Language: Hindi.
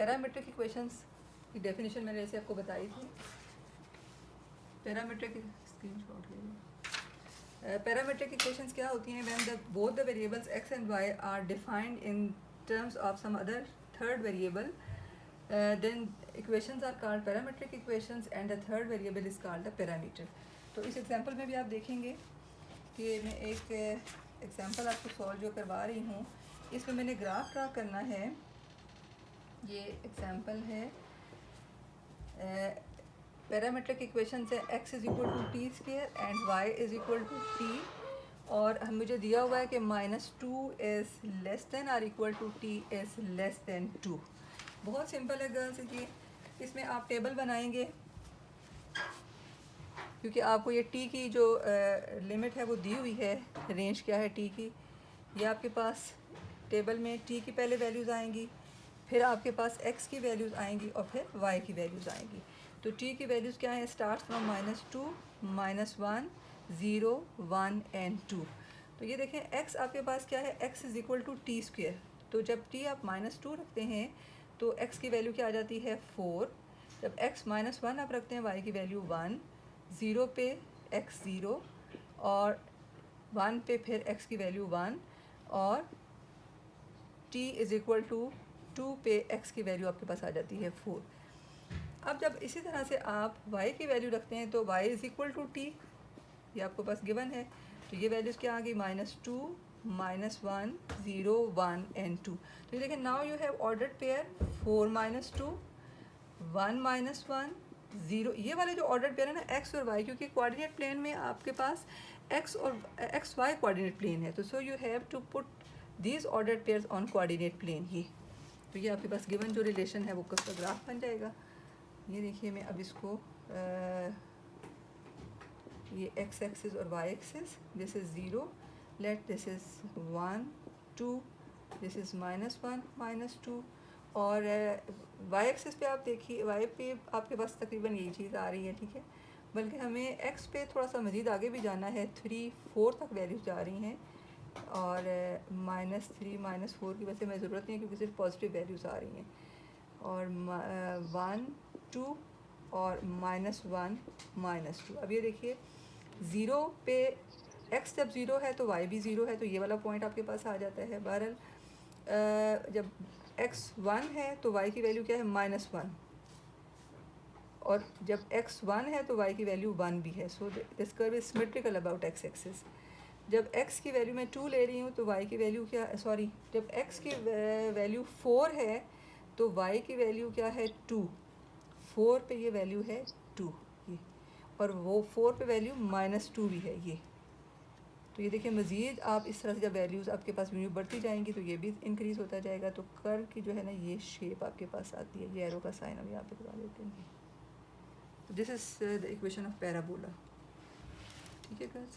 पैरामीट्रिक इक्वेशंस की डेफिनेशन मैंने जैसे आपको बताई थी। पैरामीट्रिक स्क्रीनशॉट ले पैरामीट्रिक इक्वेशंस क्या होती हैं? When the both the variables x and y are defined in terms of some other third variable, then equations are called parametric equations and the third variable is called the parameter। तो इस एग्जांपल में भी आप देखेंगे कि मैं एक एग्जांपल आपको सॉल्व जो करवा रही हूँ, इसमें मैंने ग्राफ ड्रा करना है। ये एग्जांपल है पैरामेट्रिक इक्वेशन से x is equal to t square and y is equal to t, और हम मुझे दिया हुआ है कि -2 इज़ लेस देन और equal to t is less than 2। बहुत सिंपल है गर्ल्स ये। इसमें आप टेबल बनाएंगे क्योंकि आपको ये टी की जो लिमिट है वो दी हुई है, रेंज क्या है टी की। ये आपके पास टेबल में टी की पहले वैल्यूज़ आएंगी, फिर आपके पास एक्स की वैल्यूज़ आएंगी और फिर वाई की वैल्यूज़ आएंगी। तो टी की वैल्यूज़ क्या है? Start from -2, -1, 0, 1 and 2। तो ये देखें एक्स आपके पास क्या है? X is equal to t square. तो जब टी आप -2 रखते हैं तो x की वैल्यू क्या आ जाती है? 4। जब x -1 आप रखते हैं y की वैल्यू 1, 0 पे x 0 और 1 पे फिर x की वैल्यू 1 और t इज़ इक्वल टू 2 पे x की वैल्यू आपके पास आ जाती है 4। अब जब इसी तरह से आप y की वैल्यू रखते हैं तो y is equal to t, ये आपको पास गिवन है। तो ये वैल्यूज़ क्या आ गई? -2, -1, 0, 1 एंड 2। तो ये देखें now you have ordered pair 4 -2, 1 -1, 0। ये वाले जो ऑर्डर्ड पेयर है ना x और y, क्योंकि कोऑर्डिनेट प्लेन में आपके पास x और x y कोऑर्डिनेट प्लेन है, तो so you have to put these ordered pairs on coordinate plane ही। तो ये आपके पास गिवन जो रिलेशन है वो उसका ग्राफ बन जाएगा। ये देखिए मैं अब इसको ये x एक्सिस और y axis, this is 0, let this is 1, 2, this is -1, -2, और y एक्सिस पे आप देखिए y पे आपके पास तकरीबन यही चीज़ आ रही है, ठीक है। बल्कि हमें x पे थोड़ा सा मज़ीद आगे भी जाना है, 3, 4 तक वैल्यूज़ जा रही हैं, और -3, -4 की वजह से मैं ज़रूरत नहीं है क्योंकि सिर्फ पॉजिटिव वैल्यूज़ आ रही हैं, और 1, 2 और -1, -2। अब ये देखिए 0 पे x जब 0 है तो y भी 0 है, तो ये वाला पॉइंट आपके पास आ जाता है। बहरहाल जब x 1 है तो y की वैल्यू क्या है? -1, और जब x 1 है तो y की वैल्यू 1 भी है। So this curve is symmetrical about x axis. जब x की वैल्यू मैं 2 ले रही हूँ तो y की वैल्यू क्या, सॉरी, जब x की वैल्यू 4 है तो y की वैल्यू क्या है? 2। 4 पे ये वैल्यू है 2, ये, और वो 4 पे वैल्यू -2 भी है ये। तो ये देखिए मज़ीद आप इस तरह से जब वैल्यूज़ आपके पास वैल्यू बढ़ती जाएंगी तो ये भी इंक्रीज़ होता जाएगा। तो कर्व की जो है ना ये शेप आपके पास आती है। ये एरो का साइन हम यहाँ पे लगा देते हैं। तो this is the equation of parabola, ठीक है गर्ल्स।